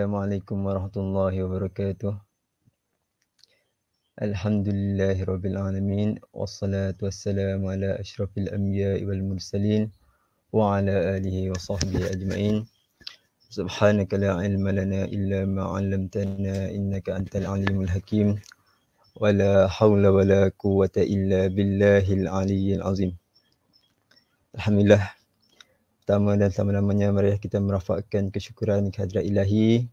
Assalamualaikum warahmatullahi wabarakatuh. Alhamdulillahirabbil alamin wassalatu wassalamu ala asyrafil anbiya'i wal mursalin wa ala alihi wa sahbihi ajmain. Subhanaka la ilma lana illa ma 'allamtana innaka antal alimul hakim. Wa la haula wa la quwwata illa billahil aliyyil azim. Alhamdulillah. Pertama dan selama-lamanya mari kita merafakkan kesyukuran kehadrat Ilahi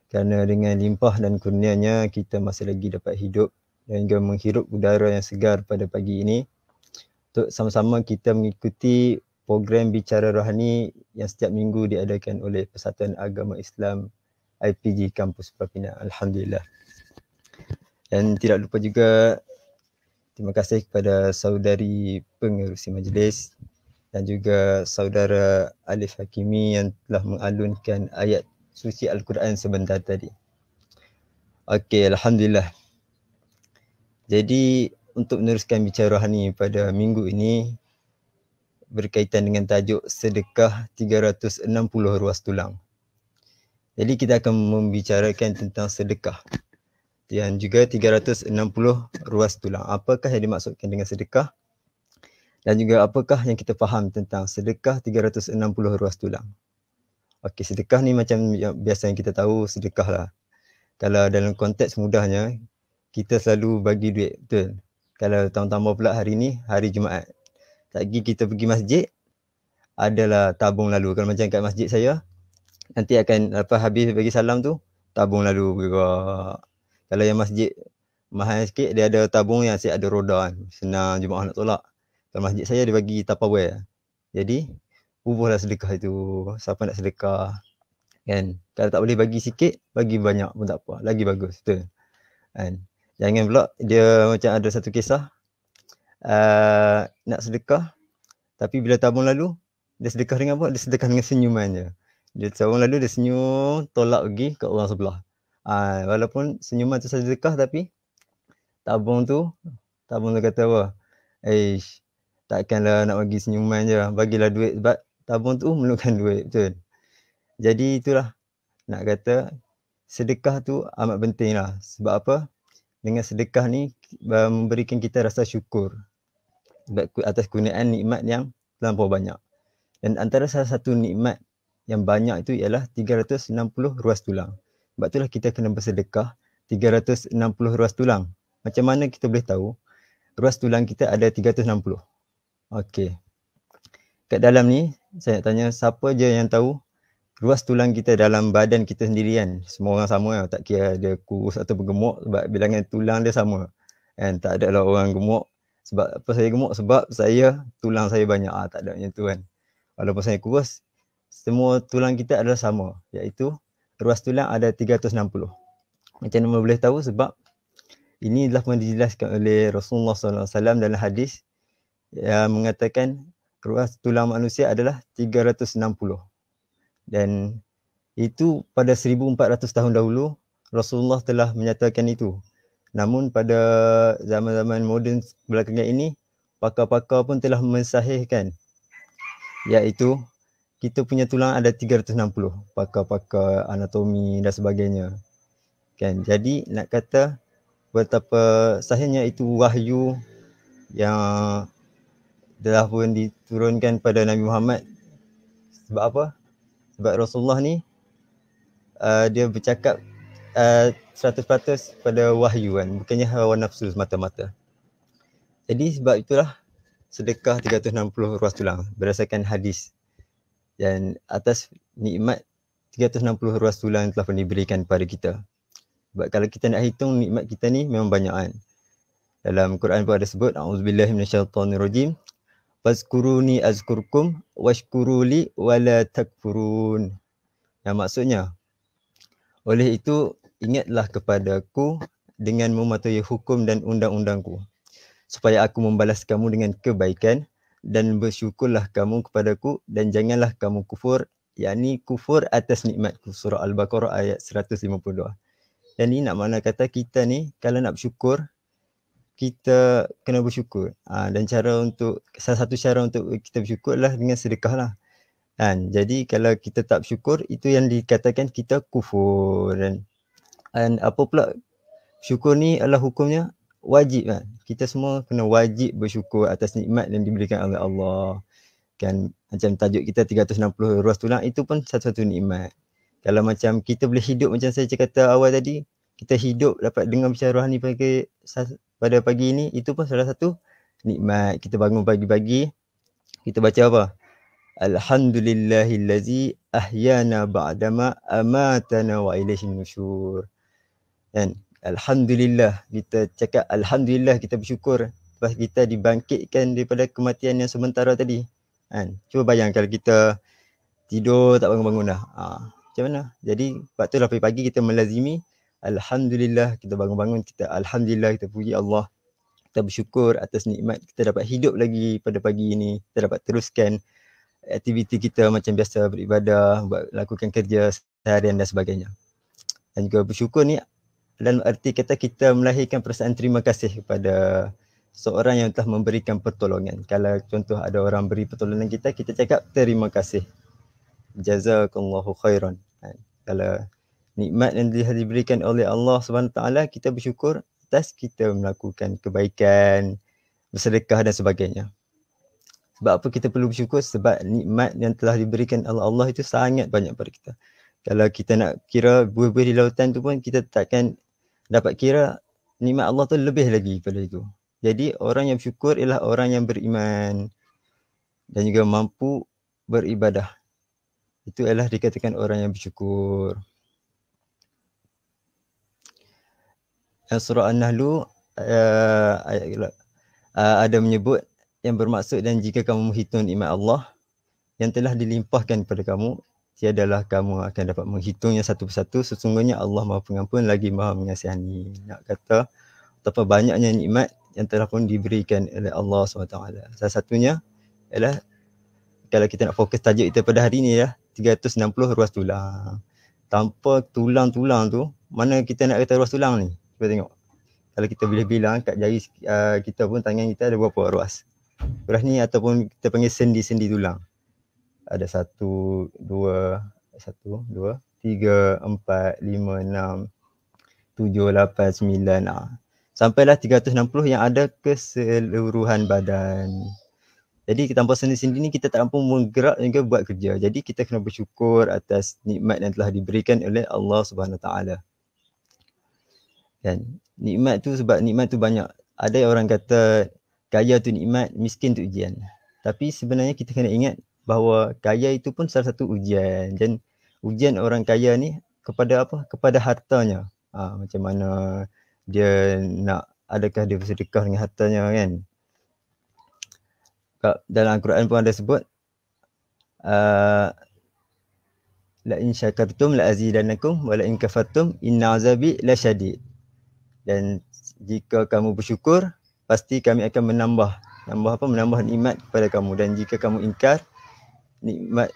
kerana dengan limpah dan kurnianya kita masih lagi dapat hidup dan juga menghirup udara yang segar pada pagi ini untuk sama-sama kita mengikuti program Bicara Rohani yang setiap minggu diadakan oleh Persatuan Agama Islam IPG Kampus Pulau Pinang. Alhamdulillah. Dan tidak lupa juga terima kasih kepada saudari pengerusi majlis dan juga saudara Alif Hakimi yang telah mengalunkan ayat suci Al-Quran sebentar tadi. Okey, Alhamdulillah. Jadi untuk meneruskan bicara rohani pada minggu ini berkaitan dengan tajuk sedekah 360 ruas tulang. Jadi kita akan membicarakan tentang sedekah dan juga 360 ruas tulang. Apakah yang dimaksudkan dengan sedekah? Dan juga apakah yang kita faham tentang sedekah 360 ruas tulang? Okey, sedekah ni macam yang biasa yang kita tahu sedekah lah. Kalau dalam konteks mudahnya, kita selalu bagi duit, betul? Kalau tambah pula hari ni, hari Jumaat. Lagi kita pergi masjid, adalah tabung lalu. Kalau macam kat masjid saya, nanti akan lepas habis bagi salam tu, tabung lalu bergerak. Kalau yang masjid mahal sikit, dia ada tabung yang asyik ada roda kan. Senang jemaah nak tolak. Kalau masjid saya dia bagi Tupperware. Jadi, bubuhlah sedekah itu. Siapa nak sedekah. Kan? Kalau tak boleh bagi sikit, bagi banyak pun tak apa. Lagi bagus, betul? Kan? Jangan pula dia macam ada satu kisah nak sedekah tapi bila tabung lalu dia sedekah dengan apa? Dia sedekah dengan senyuman je. Dia tabung lalu dia senyum tolak pergi ke orang sebelah. Walaupun senyuman tu sedekah tapi tabung tu kata apa? Takkanlah nak bagi senyuman je, bagilah duit sebab tabung tu memerlukan duit, betul? Jadi itulah nak kata sedekah tu amat penting lah. Sebab apa? Dengan sedekah ni memberikan kita rasa syukur atas kurniaan nikmat yang terlampau banyak. Dan antara salah satu nikmat yang banyak itu ialah 360 ruas tulang. Sebab itulah kita kena bersedekah 360 ruas tulang. Macam mana kita boleh tahu ruas tulang kita ada 360? Okey. Kat dalam ni saya nak tanya siapa je yang tahu ruas tulang kita dalam badan kita sendiri kan. Semua orang sama lah. Tak kira dia kurus atau bergemuk sebab bilangan tulang dia sama. Kan? Tak ada lah orang gemuk. Sebab apa saya gemuk? Sebab saya tulang saya banyak. Tak ada macam tu kan. Walaupun saya kurus, semua tulang kita adalah sama. Iaitu ruas tulang ada 360. Macam mana boleh tahu? Sebab ini telah pun dijelaskan oleh Rasulullah SAW dalam hadis yang mengatakan ruas tulang manusia adalah 360. Dan itu pada 1400 tahun dahulu Rasulullah telah menyatakan itu. Namun pada zaman-zaman moden belakangan ini pakar-pakar pun telah mensahihkan iaitu kita punya tulang ada 360. Pakar-pakar anatomi dan sebagainya. Kan? Jadi nak kata betapa sahihnya itu wahyu yang telah pun diturunkan pada Nabi Muhammad. Sebab apa? Sebab Rasulullah ni dia bercakap 100% pada wahyu kan, bukannya hawa nafsu semata-mata. Jadi sebab itulah sedekah 360 ruas tulang berdasarkan hadis. Dan atas nikmat 360 ruas tulang yang telah pun diberikan kepada kita. Sebab kalau kita nak hitung nikmat kita ni memang banyak kan. Dalam Quran pun ada sebut a'udzubillahi minasyaitonirrajim. Fazkuruni azkurkum washkuruli wala takfurun. Yang maksudnya, oleh itu ingatlah kepadaku dengan mematuhi hukum dan undang-undangku, supaya aku membalas kamu dengan kebaikan dan bersyukurlah kamu kepadaku dan janganlah kamu kufur, yakni kufur atas nikmatku. Surah Al-Baqarah ayat 152. Dan ni nak makna kata kita ni kalau nak bersyukur, kita kena bersyukur. Dan salah satu cara untuk kita bersyukur adalah dengan sedekah lah. Kan? Jadi kalau kita tak bersyukur, itu yang dikatakan kita kufur. Dan apa pula syukur ni adalah hukumnya wajib kan. Kita semua kena wajib bersyukur atas nikmat yang diberikan oleh Allah. Kan macam tajuk kita 360 ruas tulang, itu pun satu-satu nikmat. Kalau macam kita boleh hidup macam saya kata awal tadi, kita hidup dapat dengar bicara rohani pada pagi ini, itu pun salah satu nikmat. Kita bangun pagi-pagi, kita baca apa? Alhamdulillahillazi ahyana ba'dama amatana wa ilaihin nusyur. Kan? Alhamdulillah, kita cakap Alhamdulillah, kita bersyukur lepas kita dibangkitkan daripada kematian yang sementara tadi. Kan? Cuba bayang kalau kita tidur tak bangun-bangun dah. Macam mana? Jadi sebab tu lah pagi-pagi kita melazimi Alhamdulillah, kita bangun-bangun, kita Alhamdulillah, kita puji Allah. Kita bersyukur atas nikmat kita dapat hidup lagi pada pagi ini. Kita dapat teruskan aktiviti kita macam biasa, beribadah, lakukan kerja seharian dan sebagainya. Dan juga bersyukur ni dalam arti kata kita melahirkan perasaan terima kasih kepada seorang yang telah memberikan pertolongan. Kalau contoh ada orang beri pertolongan kita, kita cakap terima kasih. Jazakallahu khairan. Kalau nikmat yang diberikan oleh Allah SWT, kita bersyukur atas kita melakukan kebaikan, bersedekah dan sebagainya. Sebab apa kita perlu bersyukur? Sebab nikmat yang telah diberikan oleh Allah itu sangat banyak pada kita. Kalau kita nak kira buih-buih di lautan tu pun, kita takkan dapat kira nikmat Allah tu lebih lagi pada itu. Jadi orang yang bersyukur ialah orang yang beriman dan juga mampu beribadah. Itu adalah dikatakan orang yang bersyukur. Surah An-Nahl ayat ada menyebut yang bermaksud, dan jika kamu menghitung nikmat Allah yang telah dilimpahkan kepada kamu, tiadalah kamu akan dapat menghitungnya satu persatu. Sesungguhnya Allah Maha Pengampun lagi Maha Mengasihani. Nak kata betapa banyaknya nikmat yang telah pun diberikan oleh Allah SWT. Salah satunya ialah, kalau kita nak fokus tajuk kita pada hari ni ya, 360 ruas tulang. Tanpa tulang-tulang tu, mana kita nak kata ruas tulang ni? Cuba tengok. Kalau kita boleh bilang kat jari kita pun, tangan kita ada berapa ruas? Ruas ni ataupun kita panggil sendi-sendi tulang. Ada 1, 2, 3, 4, 5, 6, 7, 8, 9. Sampailah 360 yang ada keseluruhan badan. Jadi tanpa sendi-sendi ni kita tak mampu menggerak juga buat kerja. Jadi kita kena bersyukur atas nikmat yang telah diberikan oleh Allah SWT. Dan nikmat tu, sebab nikmat tu banyak. Ada orang kata kaya tu nikmat, miskin tu ujian. Tapi sebenarnya kita kena ingat bahawa kaya itu pun salah satu ujian. Dan ujian orang kaya ni kepada apa? Kepada hartanya. Macam mana dia nak, adakah dia bersedekah dengan hartanya kan? Dalam Al-Quran pun ada sebut, la in syakartum la azidannakum wa la in kafartum inna azabi lasyadid. Dan jika kamu bersyukur, pasti kami akan menambah nikmat kepada kamu. Dan jika kamu ingkar nikmat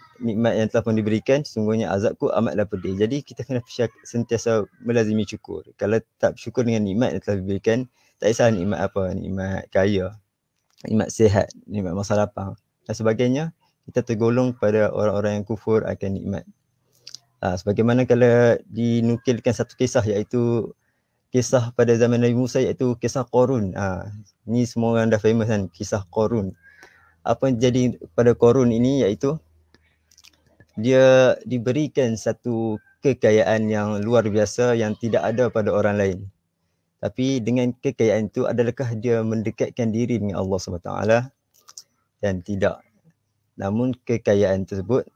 yang telah pun diberikan, sesungguhnya azabku amatlah pedih. Jadi kita kena sentiasa melazimi syukur. Kalau tak bersyukur dengan nikmat yang telah diberikan, tak kisah nikmat apa, nikmat kaya, nikmat sihat, nikmat masa lapang dan sebagainya, kita tergolong pada orang-orang yang kufur akan nikmat. Sebagaimana kalau dinukilkan satu kisah, iaitu kisah pada zaman Nabi Musa, iaitu kisah Qarun. Ni semua orang dah famous kan, kisah Qarun. Apa yang jadi pada Qarun ini, iaitu dia diberikan satu kekayaan yang luar biasa yang tidak ada pada orang lain. Tapi dengan kekayaan itu, adakah dia mendekatkan diri dengan Allah SWT? Dan tidak. Namun kekayaan tersebut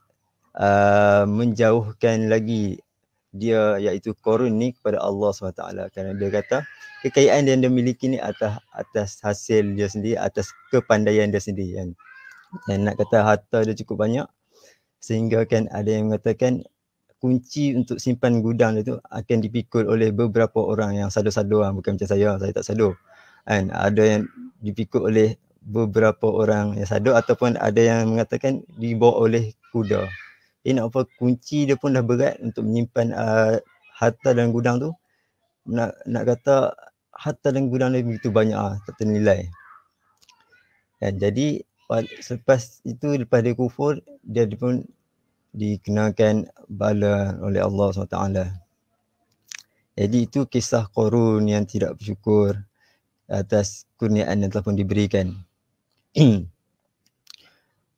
menjauhkan lagi dia, iaitu Qarun ni, kepada Allah SWT. Kerana dia kata kekayaan yang dia miliki ni atas hasil dia sendiri, atas kepandaian dia sendiri kan. Dan nak kata harta dia cukup banyak, sehingga kan ada yang mengatakan kunci untuk simpan gudang itu akan dipikul oleh beberapa orang yang sado-sado. Bukan macam saya tak sado kan. Ada yang dipikul oleh beberapa orang yang sado, ataupun ada yang mengatakan dibawa oleh kuda. Nak apa, kunci dia pun dah berat untuk menyimpan harta dalam gudang tu. Nak kata harta dalam gudang dia begitu banyak, tak ternilai. Dan jadi selepas itu, lepas dia kufur, dia pun dikenakan bala oleh Allah SWT. Jadi itu kisah Qarun yang tidak bersyukur atas kurniaan yang telah pun diberikan.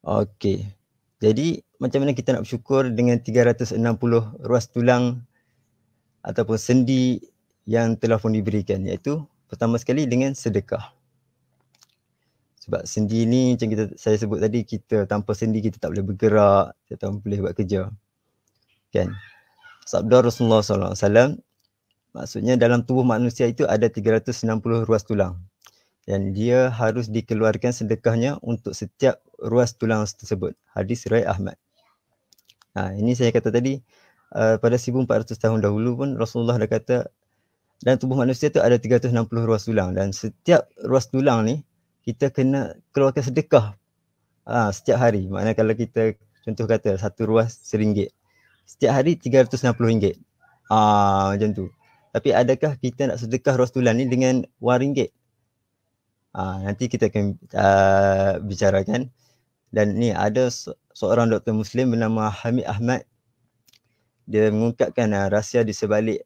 Okey. Jadi macam mana kita nak bersyukur dengan 360 ruas tulang ataupun sendi yang telah pun diberikan, iaitu pertama sekali dengan sedekah. Sebab sendi ni macam saya sebut tadi, kita tanpa sendi kita tak boleh bergerak, kita tak boleh buat kerja. Kan? Sabda Rasulullah SAW, maksudnya dalam tubuh manusia itu ada 360 ruas tulang. Dan dia harus dikeluarkan sedekahnya untuk setiap ruas tulang tersebut. Hadis riwayat Ahmad. Ini saya kata tadi, pada 1400 tahun dahulu pun Rasulullah dah kata dalam tubuh manusia tu ada 360 ruas tulang, dan setiap ruas tulang ni kita kena keluarkan sedekah setiap hari. Maknanya kalau kita contoh kata satu ruas RM1, setiap hari RM360. Macam tu. Tapi adakah kita nak sedekah ruas tulang ni dengan RM1? Nanti kita akan bicarakan. Dan ni ada seorang doktor Muslim bernama Hamid Ahmad. Dia mengungkapkan rahsia di sebalik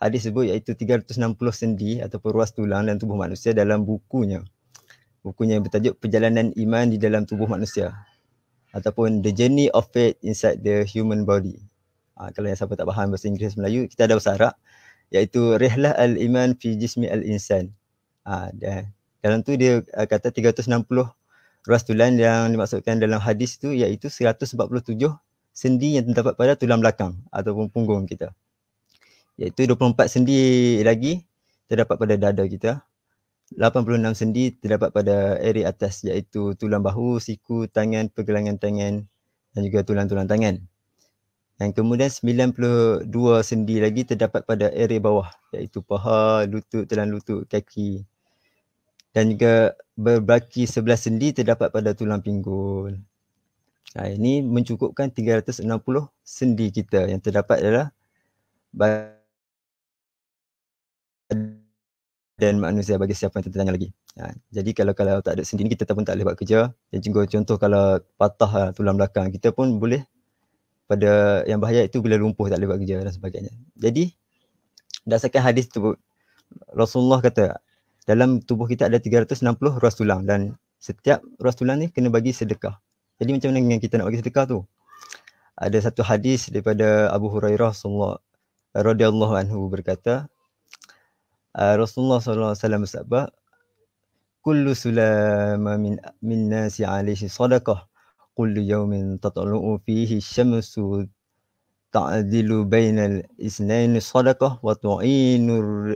hadis sebut, iaitu 360 sendi ataupun ruas tulang dalam tubuh manusia dalam bukunya. Bukunya yang bertajuk Perjalanan Iman di Dalam Tubuh Manusia ataupun The Journey of Faith Inside the Human Body. Kalau yang siapa tak faham bahasa Inggeris Melayu, kita ada bahasa Arab, iaitu Rihlah Al-Iman fi Jismi Al-Insan. Dan dalam tu dia kata 360 ruas tulang yang dimaksudkan dalam hadis tu, iaitu 147 sendi yang terdapat pada tulang belakang ataupun punggung kita. Iaitu 24 sendi lagi terdapat pada dada kita. 86 sendi terdapat pada area atas, iaitu tulang bahu, siku, tangan, pergelangan tangan dan juga tulang-tulang tangan. Dan kemudian 92 sendi lagi terdapat pada area bawah, iaitu paha, lutut, telan lutut, kaki. Dan juga berbaki 11 sendi terdapat pada tulang pinggul. Ini mencukupkan 360 sendi kita yang terdapat adalah dan manusia bagi siapa yang tertanya lagi. Jadi kalau tak ada sendi ni, kita pun tak boleh buat kerja. Dan juga contoh kalau patah tulang belakang, kita pun boleh, pada yang bahaya itu bila lumpuh tak boleh buat kerja dan sebagainya. Jadi berdasarkan hadis tu, Rasulullah kata dalam tubuh kita ada 360 ruas tulang, dan setiap ruas tulang ni kena bagi sedekah. Jadi macam mana kita nak bagi sedekah tu? Ada satu hadis daripada Abu Hurairah radhiyallahu anhu berkata, Rasulullah SAW bersabda, kullu sulama min nasi alaihi sadaqah, kullu yawmin tatlu'u fihi syamsu ta'dilu bainal isnaini sadaqah wa tu'inu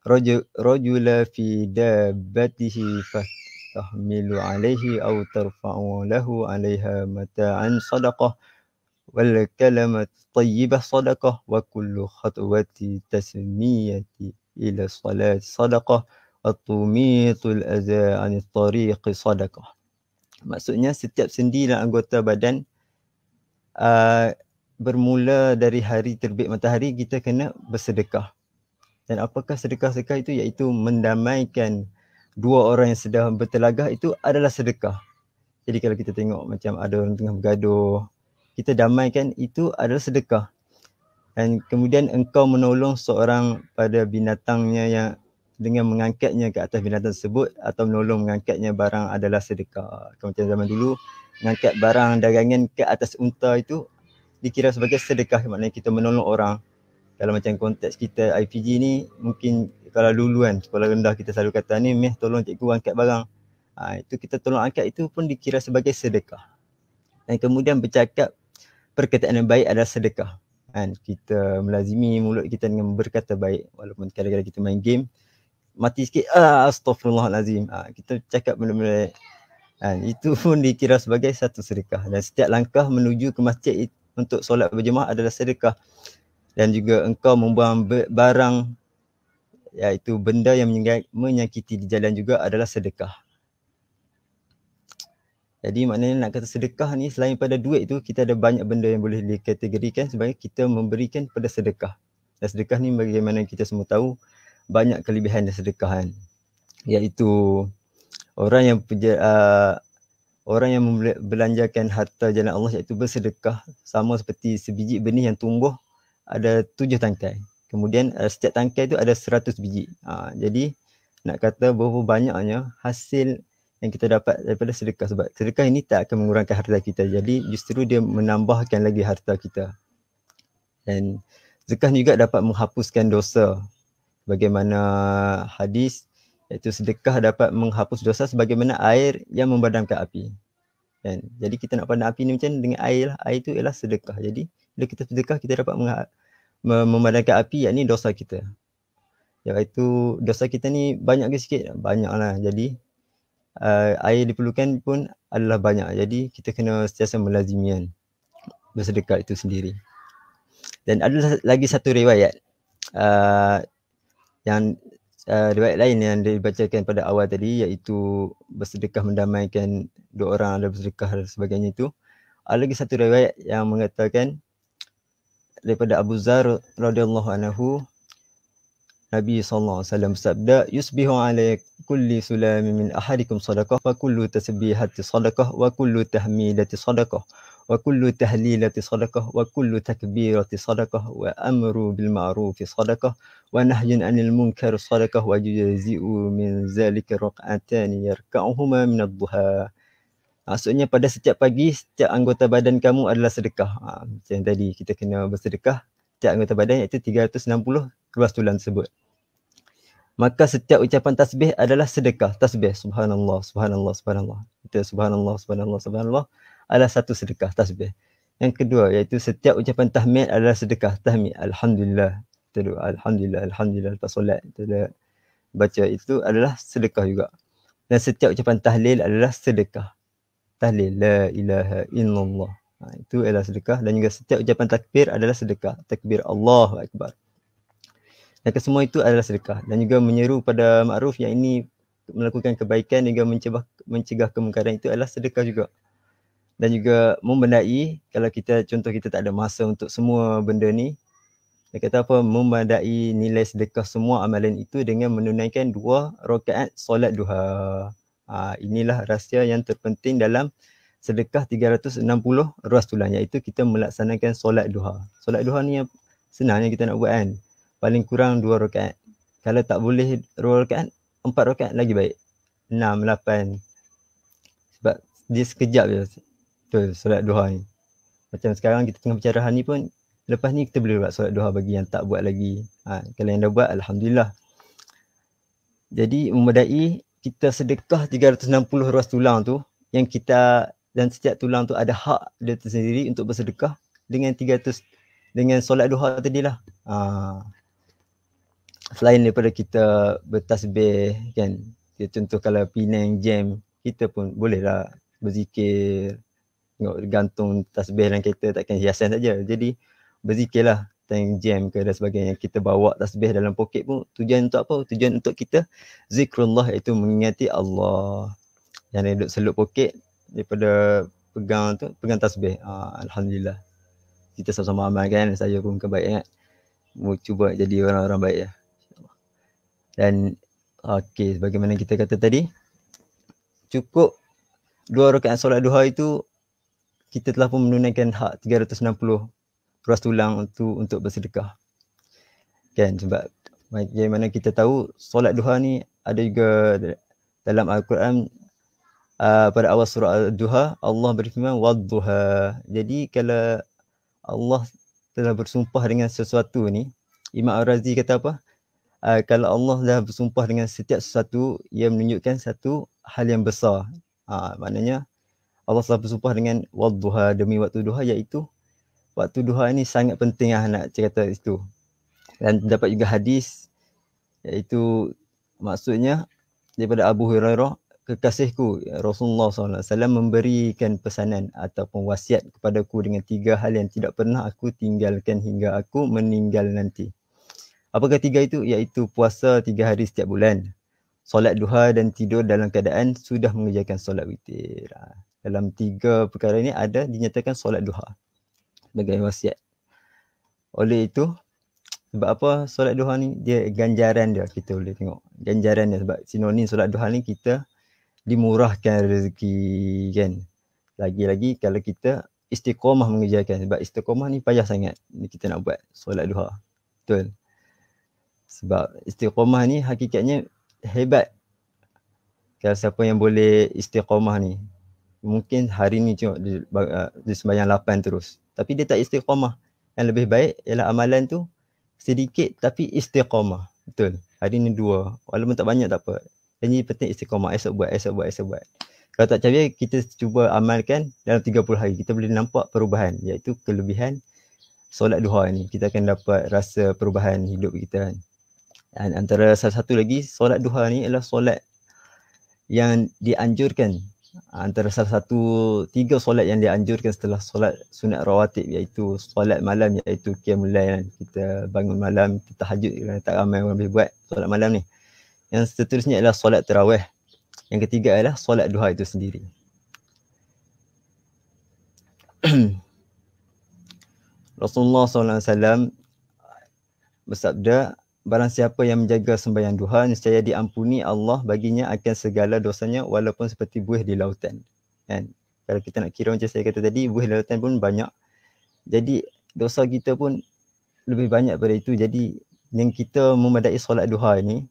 rajula fi dabbatihi fatahmilu alaihi aw tarfa'u lahu alaiha mata'an sadaqah wal kalamat tayyibah sadaqah wa kullu khatwati tasmiyati ila salati sadaqah wa tumitul adza 'anil tariqi sadaqah. Maksudnya setiap sendi dan anggota badan bermula dari hari terbit matahari kita kena bersedekah. Dan apakah sedekah-sedekah itu? Iaitu mendamaikan dua orang yang sedang bertelagah, itu adalah sedekah. Jadi kalau kita tengok macam ada orang tengah bergaduh, kita damaikan, itu adalah sedekah. Dan kemudian engkau menolong seorang pada binatangnya yang dengan mengangkatnya ke atas binatang tersebut, atau menolong mengangkatnya barang adalah sedekah. Macam zaman dulu, mengangkat barang dagangan ke atas unta itu dikira sebagai sedekah, maknanya kita menolong orang. Kalau macam konteks kita IPG ni, mungkin kalau dulu kan sekolah rendah kita selalu kata ni, meh tolong cikgu angkat barang. Itu kita tolong angkat, itu pun dikira sebagai sedekah. Dan kemudian bercakap perkataan yang baik adalah sedekah. Kita melazimi mulut kita dengan berkata baik, walaupun kadang-kadang kita main game mati sikit, astaghfirullahalazim, kita cakap benda-benda itu pun dikira sebagai satu sedekah. Dan setiap langkah menuju ke masjid untuk solat berjemaah adalah sedekah. Dan juga engkau membuang barang, iaitu benda yang menyakiti di jalan, juga adalah sedekah. Jadi maknanya nak kata sedekah ni, selain pada duit tu, kita ada banyak benda yang boleh dikategorikan sebagai kita memberikan pada sedekah. Dan sedekah ni bagaimana kita semua tahu, banyak kelebihan dan sedekah kan. Iaitu orang orang yang belanjakan harta jalan Allah iaitu bersedekah sama seperti sebiji benih yang tumbuh ada 7 tangkai. Kemudian setiap tangkai itu ada 100 biji. Jadi nak kata berapa banyaknya hasil yang kita dapat daripada sedekah, sebab sedekah ini tak akan mengurangkan harta kita. Jadi justru dia menambahkan lagi harta kita. Dan sedekah juga dapat menghapuskan dosa. Bagaimana hadis iaitu sedekah dapat menghapus dosa sebagaimana air yang memadamkan api. Kan? Jadi kita nak padam api ni macam dengan air lah. Air tu ialah sedekah. Jadi bila kita sedekah kita dapat memadamkan api, yakni dosa kita. Iaitu dosa kita ni banyak ke sikit? Banyak lah. Jadi air diperlukan pun adalah banyak. Jadi kita kena sentiasa melazimian bersedekah itu sendiri. Dan ada lagi satu riwayat yang riwayat lain yang dibacakan pada awal tadi, iaitu bersedekah mendamaikan dua orang, ada bersedekah dan sebagainya itu. Ada lagi satu riwayat yang mengatakan daripada Abu Dzar radhiyallahu anhu, Nabi SAW bersabda, yusbihu ala kulli sulamin min ahadikum sadaqah wa kullu tasbihati sadaqah wa kullu tahmidati sadaqah wa kullu tahlilati sadaqah wa kullu takbirati sadaqah wa amru bil ma'rufi sadaqah wa nahyun 'anil munkar sadaqah wa yujzi'u min zalika rak'atani yarka'uhuma min ad-duha. Maksudnya pada setiap pagi setiap anggota badan kamu adalah sedekah. Macam tadi kita kena bersedekah setiap anggota badan, iaitu 360 ruas tulang tersebut. Maka setiap ucapan tasbih adalah sedekah. Tasbih subhanallah, subhanallah, subhanallah. Kita subhanallah, subhanallah, subhanallah adalah satu sedekah tasbih. Yang kedua iaitu setiap ucapan tahmid adalah sedekah. Tahmid alhamdulillah. Kita doa alhamdulillah, alhamdulillah lepas solat kita baca, itu adalah sedekah juga. Dan setiap ucapan tahlil adalah sedekah. Tahlil la ilaha illallah. Itu adalah sedekah. Dan juga setiap ucapan takbir adalah sedekah. Takbir Allahu akbar. Dan kesemua itu adalah sedekah. Dan juga menyeru pada makruf, yang ini melakukan kebaikan juga mencegah kemungkaran, itu adalah sedekah juga. Dan juga membandai, kalau kita contoh kita tak ada masa untuk semua benda ni, dia kata apa, membandai nilai sedekah semua amalan itu dengan menunaikan 2 rakaat solat duha. Inilah rahsia yang terpenting dalam sedekah 360 ruas tulang, iaitu kita melaksanakan solat duha. Solat duha ni yang senangnya kita nak buat kan. Paling kurang 2 rakaat. Kalau tak boleh 2 rakaat, 4 rakaat lagi baik. 6, 8. Sebab dia sekejap je. Betul, solat duha ni. Macam sekarang kita tengah bicara ni pun, lepas ni kita boleh buat solat duha bagi yang tak buat lagi. Kalau yang dah buat, alhamdulillah. Jadi memadai kita sedekah 360 ruas tulang tu, yang kita, dan setiap tulang tu ada hak dia tersendiri untuk bersedekah dengan 300, dengan solat duha tadilah. Selain daripada kita bertasbih kan, contoh kalau Penang Jam, kita pun bolehlah berzikir, tengok gantung tasbih dalam kereta, takkan hiasan saja. Jadi berzikirlah time jam ke dan sebagainya. Kita bawa tasbih dalam poket pun tujuan untuk apa? Tujuan untuk kita zikrullah, iaitu mengingati Allah. Yang dia duduk selut poket daripada pegang tasbih. Alhamdulillah. Kita sama-sama amal kan, saya pun kebaik kan. Mau cuba jadi orang-orang baik ya. Dan okey, sebagaimana kita kata tadi, cukup 2 rakaat solat duha itu kita telah pun menunaikan hak 360 ruas tulang untuk bersedekah. Kan, sebab bagaimana kita tahu solat duha ni ada juga dalam Al-Quran, pada awal surah Al-Duha Allah berfirman wad-duha. Jadi kalau Allah telah bersumpah dengan sesuatu ni, Imam Al-Razi kata apa? Kalau Allah dah bersumpah dengan setiap sesuatu, ia menunjukkan satu hal yang besar. Maknanya Allah telah bersumpah dengan wad-duha, demi waktu duha, iaitu waktu duha ni sangat penting nak cerita itu. Dan dapat juga hadis, iaitu maksudnya daripada Abu Hurairah, kekasihku Rasulullah SAW memberikan pesanan ataupun wasiat kepadaku dengan 3 hal yang tidak pernah aku tinggalkan hingga aku meninggal nanti. Apakah 3 itu? Iaitu puasa 3 hari setiap bulan, solat duha, dan tidur dalam keadaan sudah mengerjakan solat witir. Dalam 3 perkara ini ada dinyatakan solat duha sebagai wasiat. Oleh itu, sebab apa solat duha ni, dia ganjaran dia, kita boleh tengok ganjaran dia. Sebab sinonim solat duha ni, kita dimurahkan rezeki kan. Lagi-lagi kalau kita istiqamah mengerjakan, sebab istiqamah ni payah sangat ni kita nak buat solat duha. Betul. Sebab istiqamah ni hakikatnya hebat. Kalau siapa yang boleh istiqamah ni, mungkin hari ni tengok dia sembahyang 8 terus, tapi dia tak istiqamah. Yang lebih baik ialah amalan tu sedikit tapi istiqamah. Betul. Hari ni 2, walaupun tak banyak tak apa. Yang penting istiqamah, esok buat. Kalau tak capai, kita cuba amalkan dalam 30 hari, kita boleh nampak perubahan, iaitu kelebihan solat duha ni. Kita akan dapat rasa perubahan hidup kita kan. Dan antara salah satu lagi, solat duha ni adalah solat yang dianjurkan, antara salah satu 3 solat yang dianjurkan setelah solat sunat rawatib, iaitu solat malam, iaitu qiyamul lail kan. Kita bangun malam, kita tahajud, kerana tak ramai orang boleh buat solat malam ni. Yang seterusnya adalah solat tarawih. Yang ketiga adalah solat duha itu sendiri. Rasulullah SAW bersabda, barang siapa yang menjaga sembahyang duha, nescaya diampuni Allah baginya akan segala dosanya walaupun seperti buih di lautan. Kan? Kalau kita nak kira macam saya kata tadi, buih di lautan pun banyak. Jadi dosa kita pun lebih banyak pada itu. Jadi yang kita memadai solat duha ini,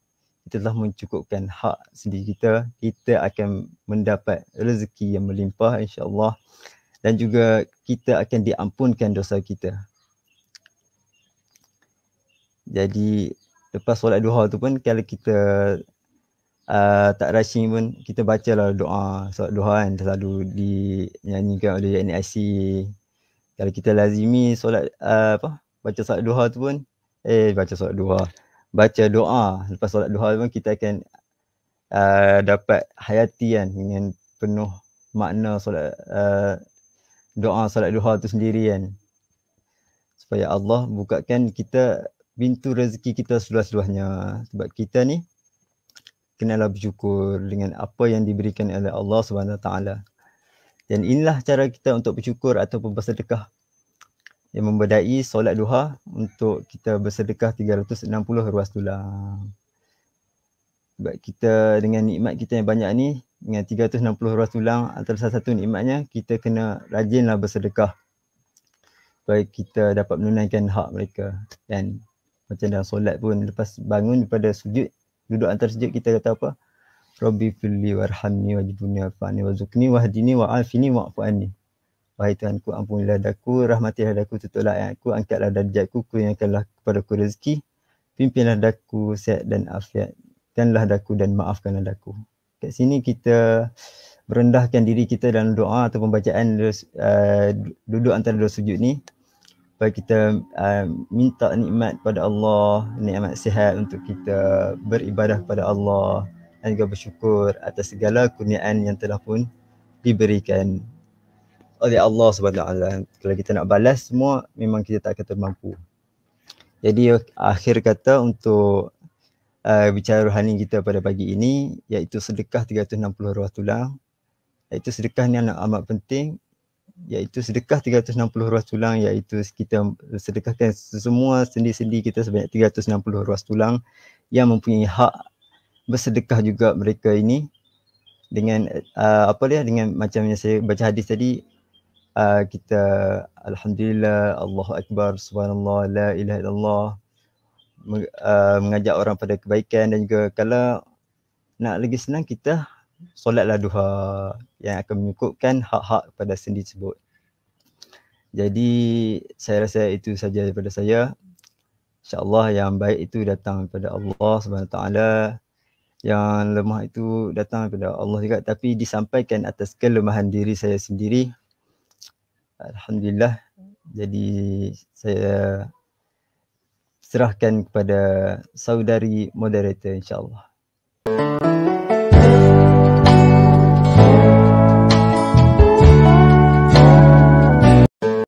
kita telah mencukupkan hak sendiri kita. Kita akan mendapat rezeki yang melimpah insya-Allah, dan juga kita akan diampunkan dosa kita. Jadi lepas solat duha tu pun, kalau kita tak rushing pun, kita bacalah doa solat duha kan, selalu dinyanyikan oleh NIC. Kalau kita lazimi solat baca solat duha tu pun, baca doa lepas solat duha pun, kita akan dapat hayati kan, dengan penuh makna solat doa solat duha tu sendiri kan, supaya Allah bukakan kita pintu rezeki kita seluas-luasnya. Sebab kita ni kenalah bersyukur dengan apa yang diberikan oleh Allah Subhanahu Wa Taala. Dan inilah cara kita untuk bersyukur ataupun bersedekah, yang membadai solat duha untuk kita bersedekah 360 ruas tulang. Sebab kita dengan nikmat kita yang banyak ni, dengan 360 ruas tulang, antara salah satu nikmatnya kita kena rajinlah bersedekah supaya kita dapat menunaikan hak mereka. Dan macam dalam solat pun, lepas bangun daripada sujud, duduk antara sujud, kita kata apa? Rabbi filli warhamni wajibuni warfa'ni warzuqni wahdini wa'afini wa'fu anni. Wahai Tuhanku, ampunilah daku, rahmatilah daku, tutuplah aku, angkatlah darjatku, kurniakanlah kepadaku rezeki, pimpinlah daku sihat dan afiatkanlah daku dan maafkanlah daku. Kat sini kita merendahkan diri kita dalam doa atau pembacaan duduk antara dua sujud ni, supaya kita minta nikmat pada Allah, nikmat sihat untuk kita beribadah kepada Allah, dan juga bersyukur atas segala kurniaan yang telah pun diberikan oleh Allah SWT. Kalau kita nak balas semua, memang kita tak akan termampu. Jadi akhir kata untuk bicara rohani kita pada pagi ini, iaitu sedekah 360 ruas tulang. Iaitu sedekah ni amat penting, iaitu sedekah 360 ruas tulang, iaitu kita sedekahkan semua sendi-sendi kita sebanyak 360 ruas tulang yang mempunyai hak bersedekah juga mereka ini. Dengan dengan macam yang saya baca hadis tadi, kita alhamdulillah, Allahu akbar, subhanallah, la ilaha illallah, mengajak orang pada kebaikan. Dan juga kalau nak lagi senang, kita solatlah duha yang akan menyukupkan hak-hak pada sendi tersebut. Jadi saya rasa itu saja daripada saya. InsyaAllah yang baik itu datang daripada Allah SWT, yang lemah itu datang daripada Allah juga, tapi disampaikan atas kelemahan diri saya sendiri. Alhamdulillah. Jadi saya serahkan kepada saudari moderator insyaAllah.